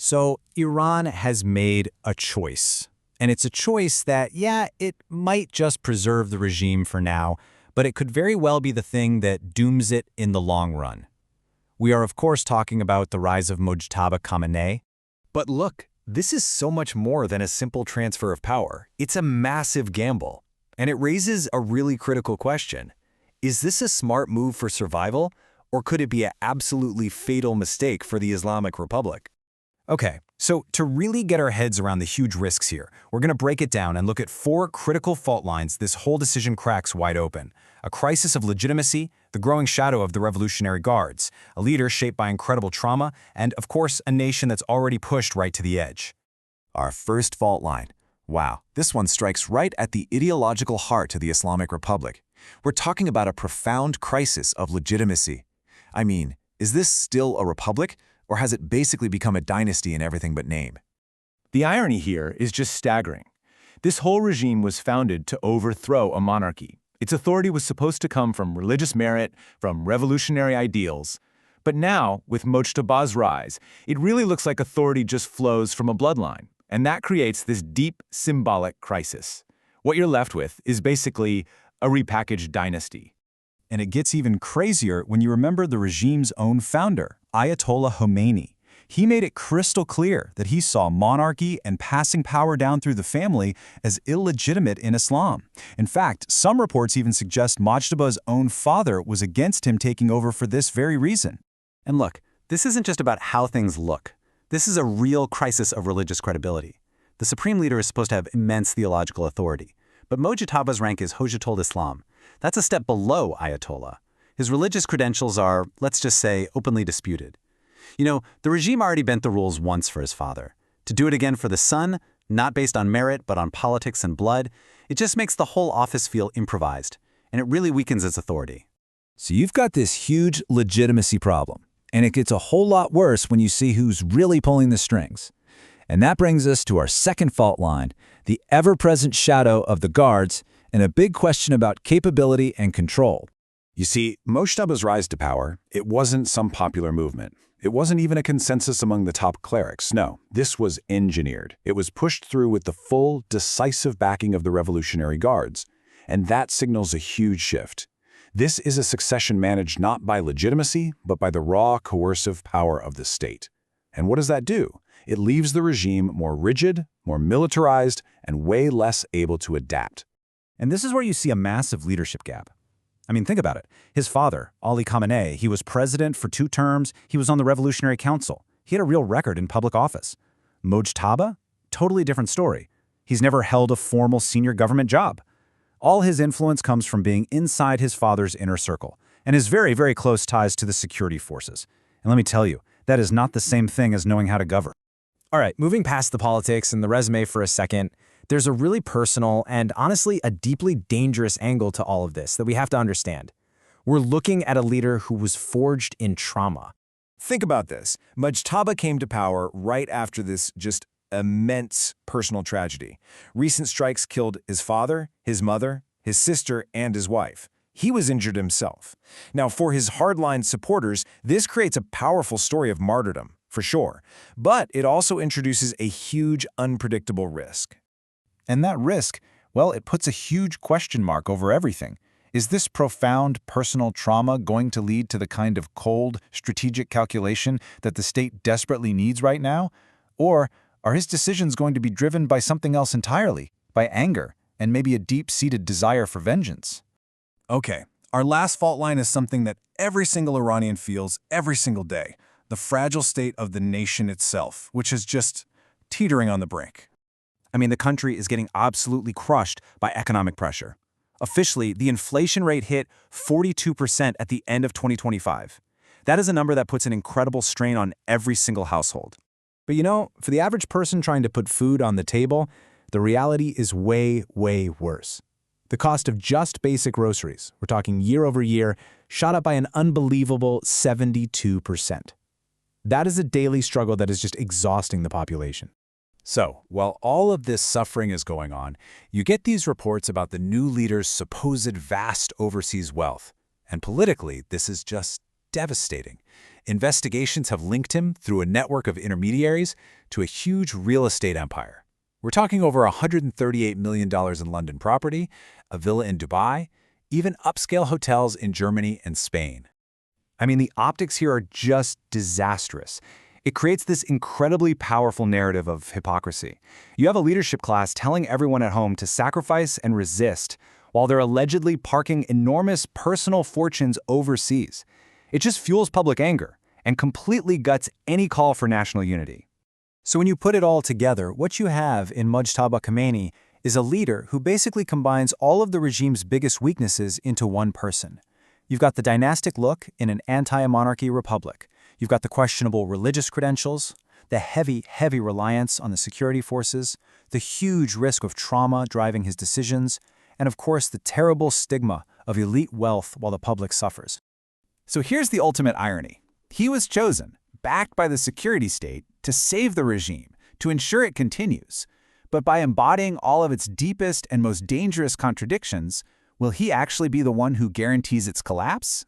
So Iran has made a choice. And it's a choice that, yeah, it might just preserve the regime for now, but it could very well be the thing that dooms it in the long run. We are, of course, talking about the rise of Mojtaba Khamenei. But look, this is so much more than a simple transfer of power. It's a massive gamble. And it raises a really critical question. Is this a smart move for survival, or could it be an absolutely fatal mistake for the Islamic Republic? Okay, so to really get our heads around the huge risks here, we're going to break it down and look at 4 critical fault lines this whole decision cracks wide open. A crisis of legitimacy, the growing shadow of the Revolutionary Guards, a leader shaped by incredible trauma, and, of course, a nation that's already pushed right to the edge. Our first fault line. Wow, this one strikes right at the ideological heart of the Islamic Republic. We're talking about a profound crisis of legitimacy. I mean, is this still a republic, or has it basically become a dynasty in everything but name? The irony here is just staggering. This whole regime was founded to overthrow a monarchy. Its authority was supposed to come from religious merit, from revolutionary ideals. But now, with Mojtaba's rise, it really looks like authority just flows from a bloodline. And that creates this deep symbolic crisis. What you're left with is basically a repackaged dynasty. And it gets even crazier when you remember the regime's own founder, Ayatollah Khamenei. He made it crystal clear that he saw monarchy and passing power down through the family as illegitimate in Islam. In fact, some reports even suggest Mojtaba's own father was against him taking over for this very reason. And look, this isn't just about how things look. This is a real crisis of religious credibility. The supreme leader is supposed to have immense theological authority. But Mojtaba's rank is Hojatul Islam. That's a step below Ayatollah. His religious credentials are, let's just say, openly disputed. You know, the regime already bent the rules once for his father. To do it again for the son, not based on merit but on politics and blood, it just makes the whole office feel improvised, and it really weakens its authority. So you've got this huge legitimacy problem, and it gets a whole lot worse when you see who's really pulling the strings. And that brings us to our second fault line, the ever-present shadow of the guards, and a big question about capability and control. You see, Mojtaba's rise to power, it wasn't some popular movement. It wasn't even a consensus among the top clerics. No, this was engineered. It was pushed through with the full, decisive backing of the Revolutionary Guards. And that signals a huge shift. This is a succession managed not by legitimacy, but by the raw, coercive power of the state. And what does that do? It leaves the regime more rigid, more militarized, and way less able to adapt. And this is where you see a massive leadership gap. I mean, think about it. His father, Ali Khamenei, he was president for 2 terms. He was on the Revolutionary Council. He had a real record in public office. Mojtaba? Totally different story. He's never held a formal senior government job. All his influence comes from being inside his father's inner circle and his very, very close ties to the security forces. And let me tell you, that is not the same thing as knowing how to govern. All right, moving past the politics and the resume for a second, there's a really personal and honestly a deeply dangerous angle to all of this that we have to understand. We're looking at a leader who was forged in trauma. Think about this. Mojtaba came to power right after this just immense personal tragedy. Recent strikes killed his father, his mother, his sister, and his wife. He was injured himself. Now, for his hardline supporters, this creates a powerful story of martyrdom, for sure. But it also introduces a huge, unpredictable risk. And that risk, well, it puts a huge question mark over everything. Is this profound personal trauma going to lead to the kind of cold, strategic calculation that the state desperately needs right now? Or are his decisions going to be driven by something else entirely, by anger, and maybe a deep-seated desire for vengeance? Okay, our last fault line is something that every single Iranian feels every single day, the fragile state of the nation itself, which is just teetering on the brink. I mean, the country is getting absolutely crushed by economic pressure. Officially, the inflation rate hit 42% at the end of 2025. That is a number that puts an incredible strain on every single household. But you know, for the average person trying to put food on the table, the reality is way, way worse. The cost of just basic groceries, we're talking year over year, shot up by an unbelievable 72%. That is a daily struggle that is just exhausting the population. So, while all of this suffering is going on, you get these reports about the new leader's supposed vast overseas wealth. And politically, this is just devastating. Investigations have linked him through a network of intermediaries to a huge real estate empire. We're talking over $138 million in London property, a villa in Dubai, even upscale hotels in Germany and Spain. I mean, the optics here are just disastrous. It creates this incredibly powerful narrative of hypocrisy. You have a leadership class telling everyone at home to sacrifice and resist, while they're allegedly parking enormous personal fortunes overseas. It just fuels public anger and completely guts any call for national unity. So when you put it all together, what you have in Mojtaba Khamenei is a leader who basically combines all of the regime's biggest weaknesses into one person. You've got the dynastic look in an anti-monarchy republic. You've got the questionable religious credentials, the heavy reliance on the security forces, the huge risk of trauma driving his decisions, and of course the terrible stigma of elite wealth while the public suffers. So here's the ultimate irony. He was chosen, backed by the security state, to save the regime, to ensure it continues. But by embodying all of its deepest and most dangerous contradictions, will he actually be the one who guarantees its collapse?